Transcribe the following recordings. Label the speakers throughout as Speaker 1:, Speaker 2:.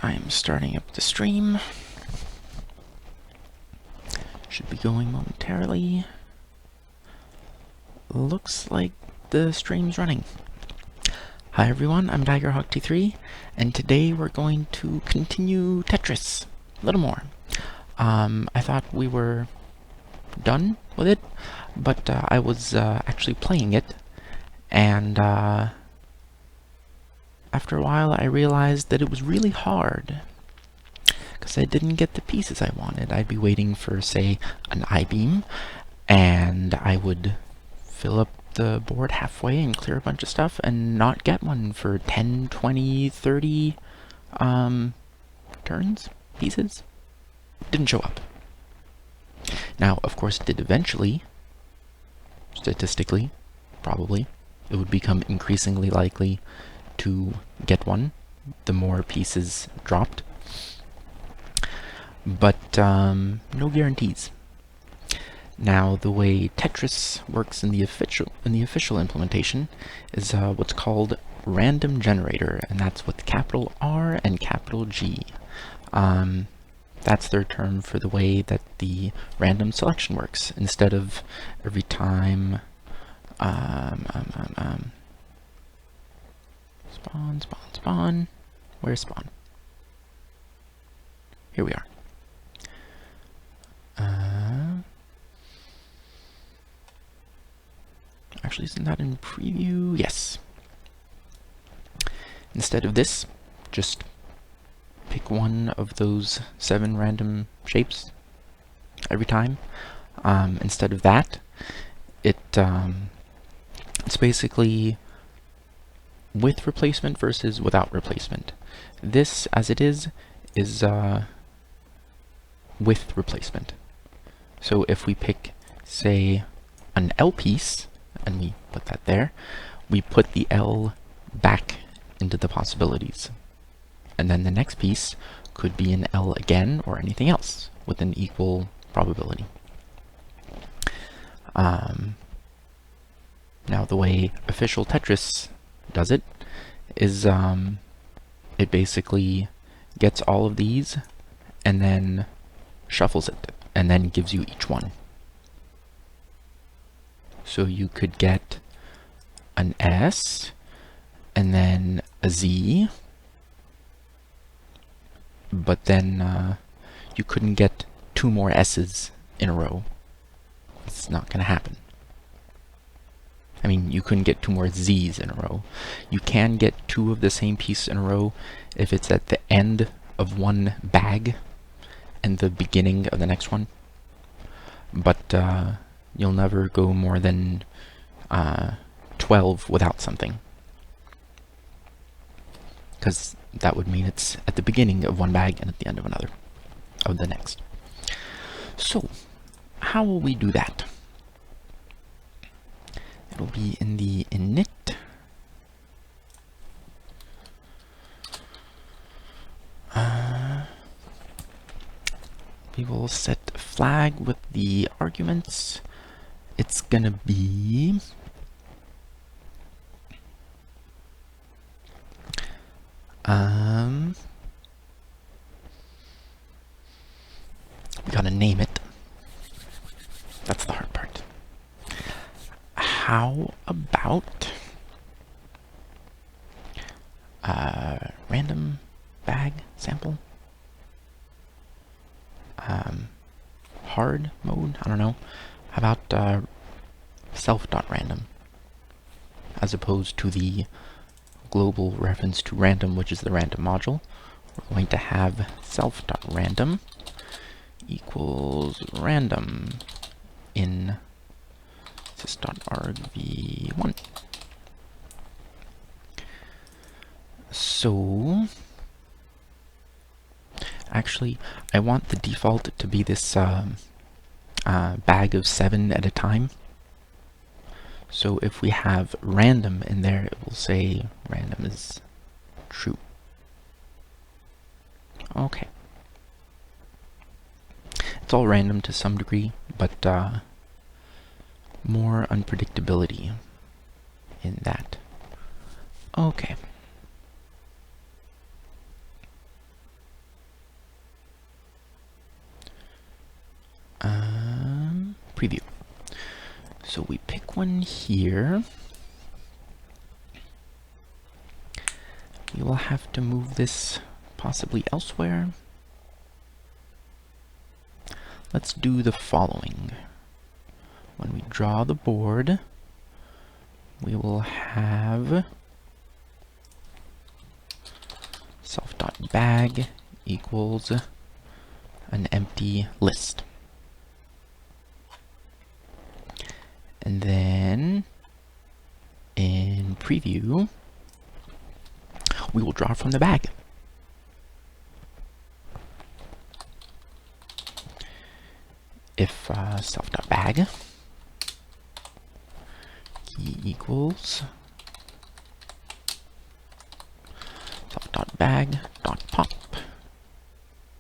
Speaker 1: I'm starting up the stream. Should be going momentarily. Looks like the stream's running. Hi everyone, I'm DaggerHawk23, and today we're going to continue Tetris a little more. I thought we were done with it, but I was actually playing it, and after a while I realized that it was really hard, because I didn't get the pieces I wanted. I'd be waiting for, say, an I-beam, and I would fill up the board halfway and clear a bunch of stuff and not get one for 10, 20, 30 turns, pieces. Didn't show up. Now, of course, it did eventually, statistically, probably. It would become increasingly likely to get one the more pieces dropped. But no guarantees. Now, the way Tetris works in the official implementation is what's called random generator, and that's with capital R and capital G. That's their term for the way that the random selection works. Instead of every time spawn. Where's spawn? Here we are. Actually, isn't that in preview? Yes. Instead of this, just pick one of those 7 random shapes every time. Instead of that, it's basically with replacement versus without replacement. This, as it is with replacement. So if we pick, say, an L piece, and we put that there, we put the L back into the possibilities. And then the next piece could be an L again, or anything else, with an equal probability. Now, the way official Tetris does it is it basically gets all of these and then shuffles it, and then gives you each one. So you could get an S, and then a Z, but then you couldn't get 2 more S's in a row. It's not going to happen. I mean, you couldn't get 2 more Z's in a row. You can get 2 of the same piece in a row if it's at the end of one bag and the beginning of the next one. But you'll never go more than 12 without something, because that would mean it's at the beginning of one bag and at the end of another, of the next. So, how will we do that? It'll be in the init. We will set a flag with the arguments. It's gonna be we gotta name it. That's the hard part. How about random bag sample? Hard mode? I don't know. How about self.random, as opposed to the global reference to random, which is the random module? We're going to have self.random equals random in sys.argv1. So, actually, I want the default to be this bag of 7 at a time. So if we have random in there, it will say random is true. Okay. It's all random to some degree, but more unpredictability in that. Okay. preview. So we pick one here. We will have to move this possibly elsewhere. Let's do the following. When we draw the board, we will have self.bag equals an empty list. And then in preview, we will draw from the bag. If self.bag key equals self.bag.pop.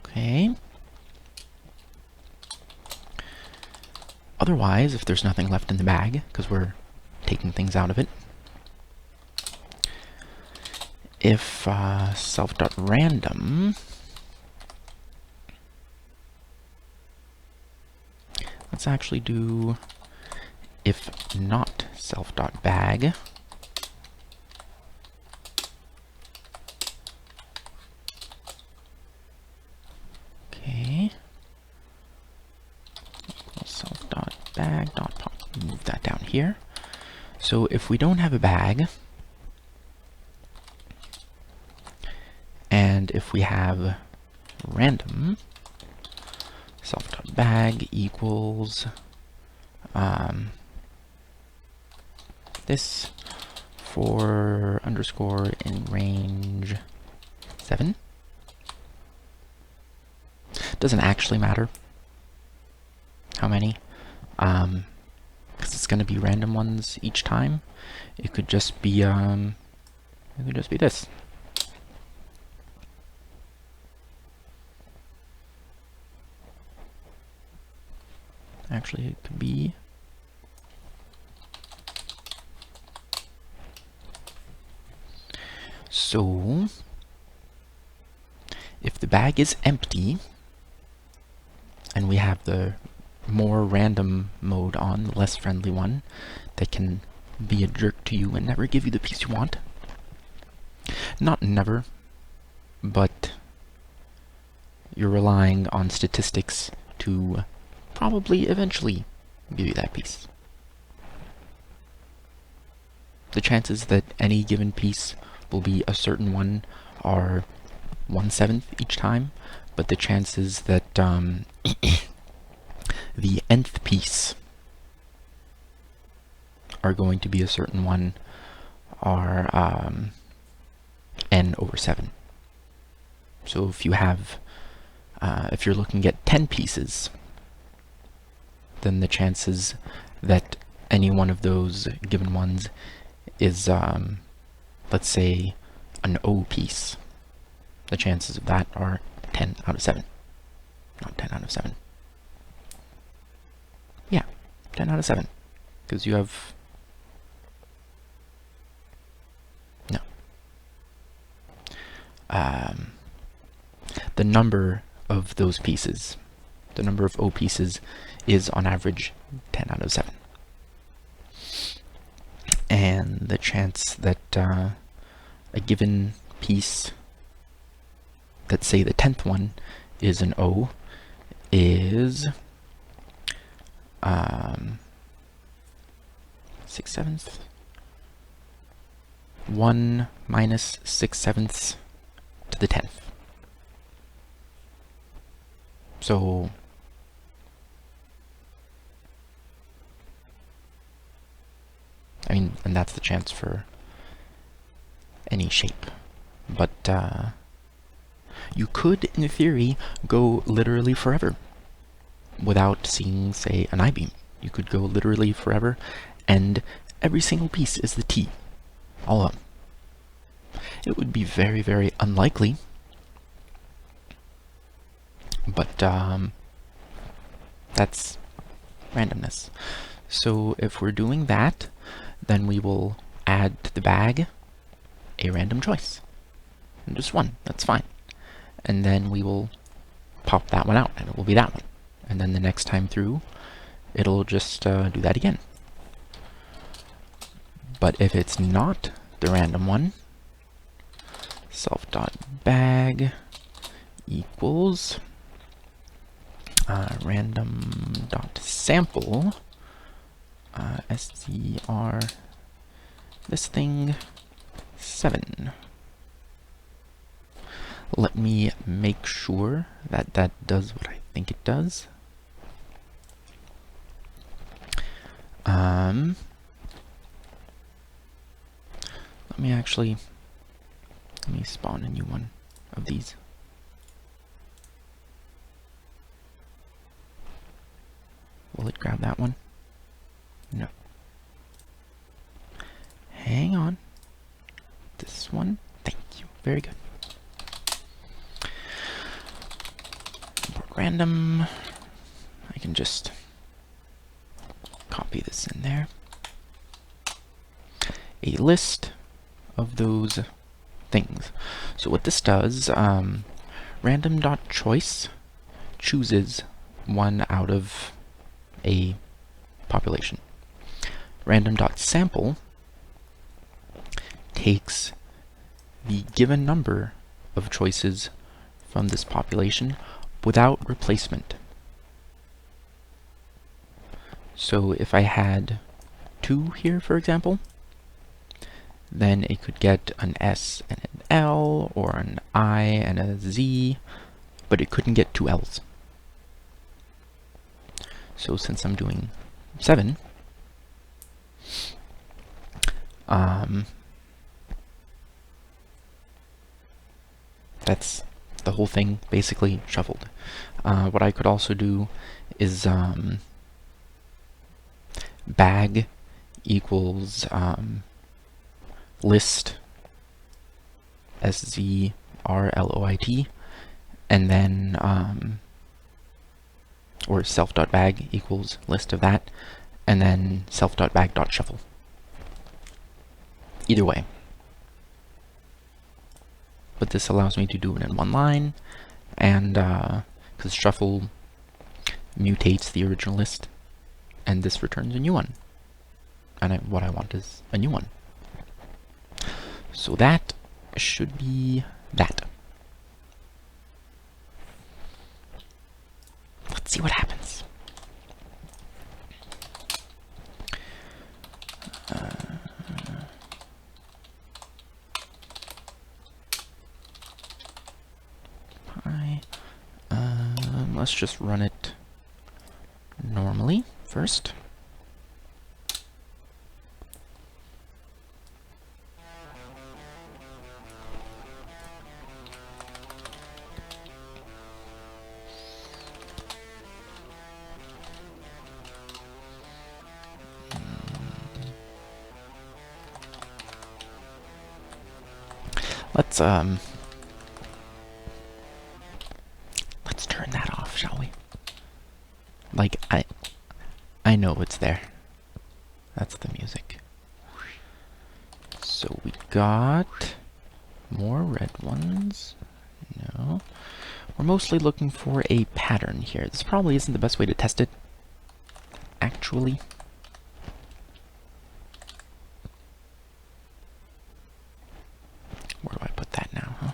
Speaker 1: Okay. Otherwise, if there's nothing left in the bag, because we're taking things out of it, if self.random, let's actually do if not self.bag, okay, self.bag.pop. Move that down here. So if we don't have a bag, and if we have random, self.bag equals this for underscore in range 7. Doesn't actually matter how many, because it's going to be random ones each time. It could just be this. Actually, it could be so. If the bag is empty and we have the more random mode on, the less friendly one, that can be a jerk to you and never give you the piece you want. Not never, but you're relying on statistics to probably eventually give you that piece. The chances that any given piece will be a certain one are 1/7 each time, but the chances that the nth piece are going to be a certain one are n/7. So if you have, if you're looking at 10 pieces, then the chances that any one of those given ones is, let's say, an O piece, the chances of that are 10/7. Not 10/7. Yeah, 10/7. Because you have... No. The number of those pieces, the number of O pieces, is on average 10/7. And the chance that a given piece, let's say the 10th one, is an O is 6/7. 1 minus 6/7 to the 10th. So I mean, and that's the chance for any shape. But you could, in theory, go literally forever without seeing, say, an I-beam. You could go literally forever, and every single piece is the T. All of them. It would be very, very unlikely, but that's randomness. So if we're doing that, then we will add to the bag a random choice. And just one, that's fine. And then we will pop that one out, and it will be that one. And then the next time through, it'll just do that again. But if it's not the random one, self.bag equals random.sample str this thing 7. Let me make sure that that does what I think it does. Let me spawn a new one of these. Will it grab that one? No. Hang on. This one? Thank you. Very good. Import random. I can just copy this in there. A list of those things. So what this does, random.choice chooses one out of a population. Random.sample takes the given number of choices from this population without replacement. So if I had 2 here, for example, then it could get an S and an L, or an I and a Z, but it couldn't get 2 L's. So since I'm doing 7, that's the whole thing basically shuffled. What I could also do is bag equals list SZRLOIT, and then or self.bag equals list of that, and then self.bag.shuffle. Either way. But this allows me to do it in one line, and because shuffle mutates the original list, and this returns a new one. And what I want is a new one. So that should be that. Let's see what happens. Let's just run it normally first. Let's turn that off, shall we? Like, I know it's there. That's the music. So we got more red ones. No. We're mostly looking for a pattern here. This probably isn't the best way to test it, actually. Where do I put that now, huh?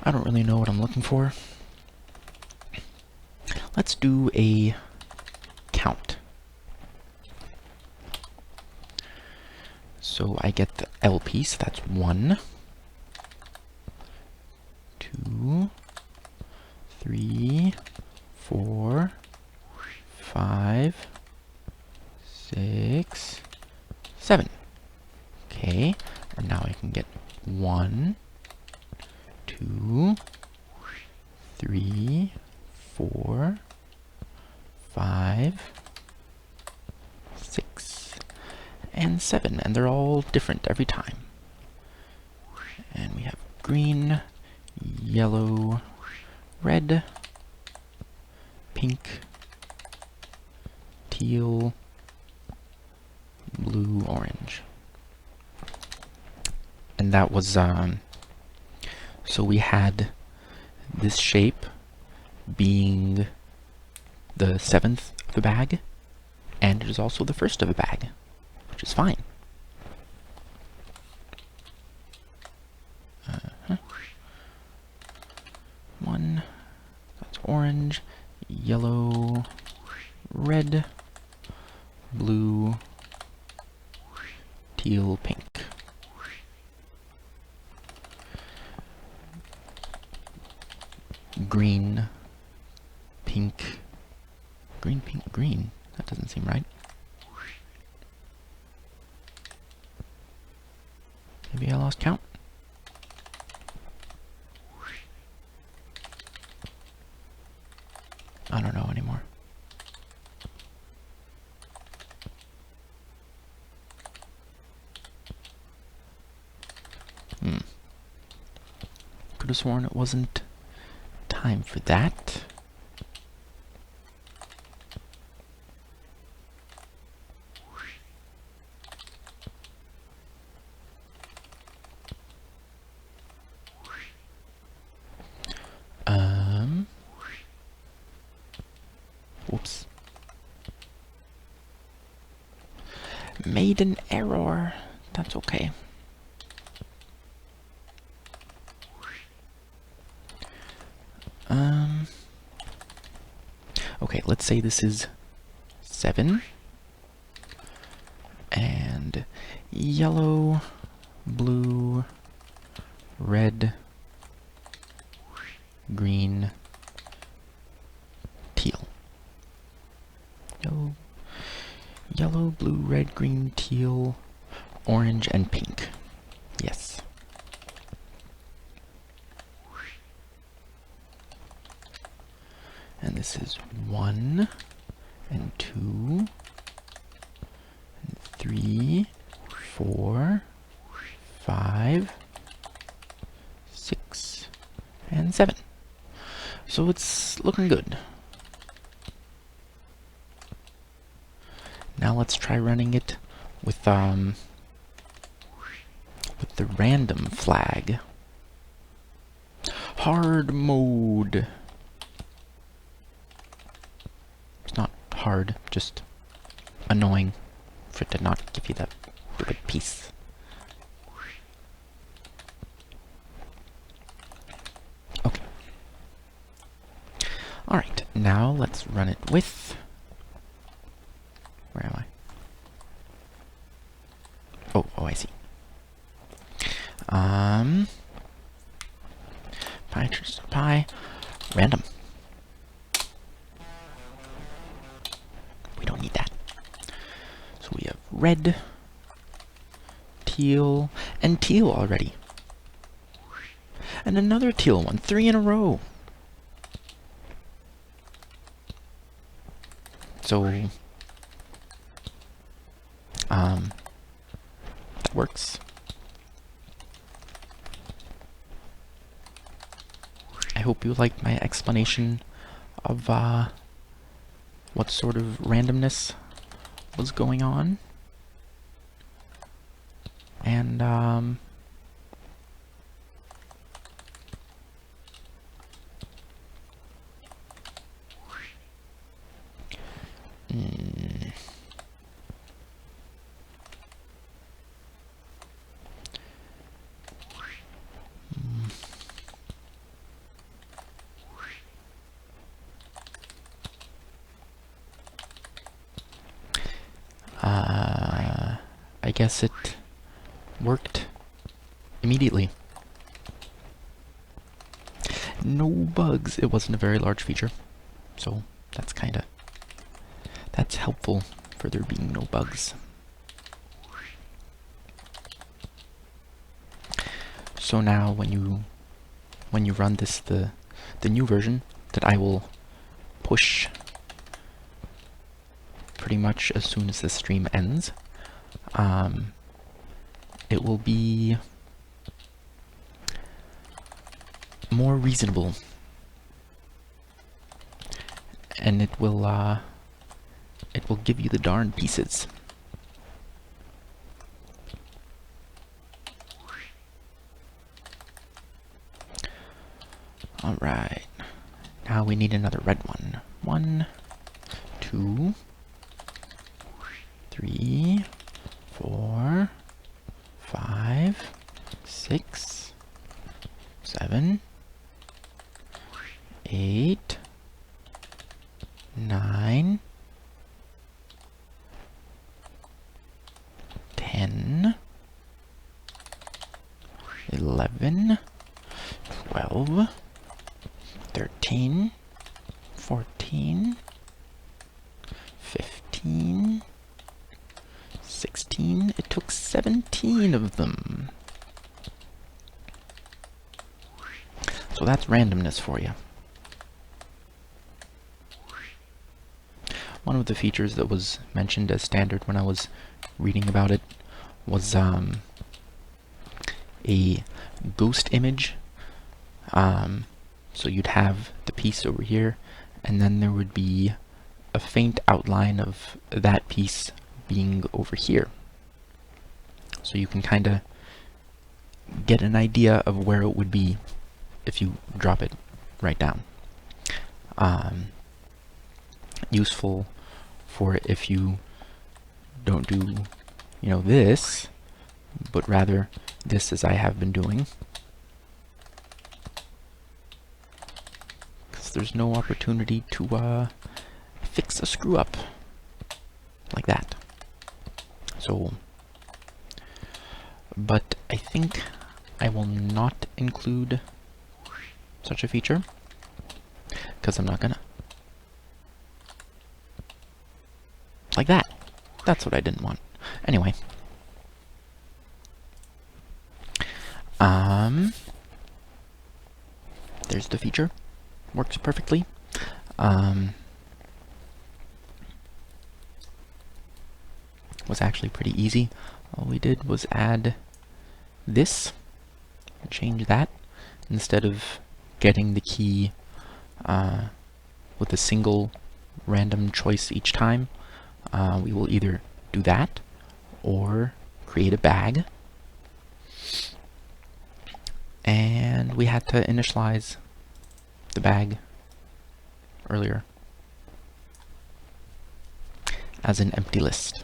Speaker 1: I don't really know what I'm looking for. Let's do a count. So I get the L piece, that's 1, 2, 3, 4, 5, 6, 7. Okay, and now I can get 1, 2, 3, 4, 5, 6, and 7, and they're all different every time. And we have green, yellow, red, pink, teal, blue, orange. And that was, so we had this shape being the 7th of a bag, and it is also the 1st of a bag, which is fine. One, that's orange, yellow, red, blue, teal, pink. Green, pink, green, pink, green. That doesn't seem right. Maybe I lost count. I don't know anymore. Could have sworn it wasn't time for that. Whoops. Made an error. That's okay. Okay, let's say this is 7. And yellow, blue, red, green, teal. Yellow, blue, red, green, teal, orange, and pink. Yes. And this is 1, and 2, and 3, 4, 5, 6, and 7. So it's looking good. Now let's try running it with the random flag. Hard mode. It's not hard, just annoying for it to not give you that stupid piece. Okay. Alright, now let's run it with... Where am I? Oh, I see. Pi, random. We don't need that. So we have red, teal, and teal already. And another teal one, 3 in a row. So, that works. I hope you liked my explanation of what sort of randomness was going on. And I guess it worked immediately. No bugs. It wasn't a very large feature, so that's helpful for there being no bugs. So now when you run this, the new version that I will push pretty much as soon as the stream ends, it will be more reasonable, and and it will give you the darn pieces. Alright, now we need another red one. 1, 2, 3, 4, 5, 6, 7, 8, 9, 10, 11, 12, 13, 14, 15, 16. It took 17 of them. So that's randomness for you. One of the features that was mentioned as standard when I was reading about it was a ghost image. So you'd have the piece over here, and then there would be a faint outline of that piece being over here. So you can kind of get an idea of where it would be if you drop it right down. Useful for if you don't do, this, but rather this, as I have been doing. There's no opportunity to fix a screw up like that. So, but I think I will not include such a feature because I'm not gonna. Like that. That's what I didn't want. Anyway. There's the feature. Works perfectly. Was actually pretty easy. All we did was add this and change that instead of getting the key with a single random choice each time. We will either do that or create a bag, and we had to initialize the bag earlier as an empty list.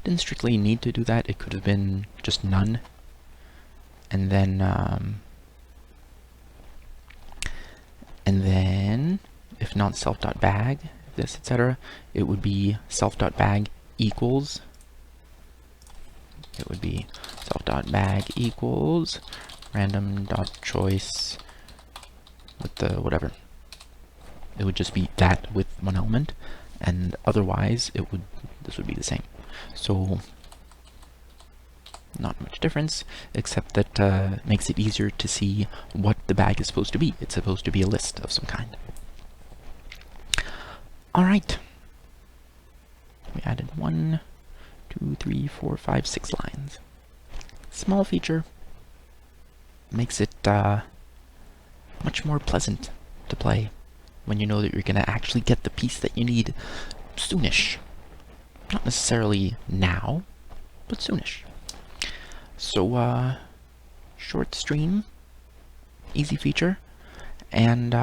Speaker 1: Didn't strictly need to do that. It could have been just none, and then if not self.bag, this, etc., it would be self.bag equals. It would be self.bag equals random.choice with the whatever. It would just be that with one element, and otherwise this would be the same. So not much difference, except that makes it easier to see what the bag is supposed to be. It's supposed to be a list of some kind. Alright. We added 1, 2, 3, 4, 5, 6 lines. Small feature. Makes it much more pleasant to play when you know that you're going to actually get the piece that you need soonish. Not necessarily now, but soonish. So, short stream, easy feature, and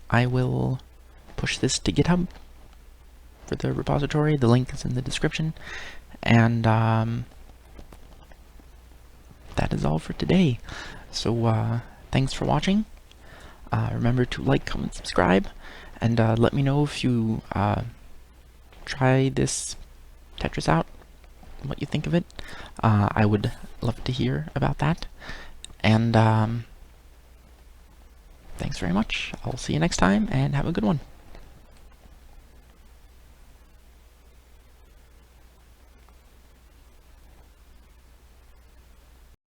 Speaker 1: I will push this to GitHub for the repository. The link is in the description, and that is all for today. So, thanks for watching. Remember to like, comment, subscribe, and let me know if you try this Tetris out, what you think of it. I would love to hear about that. And thanks very much. I'll see you next time, and have a good one.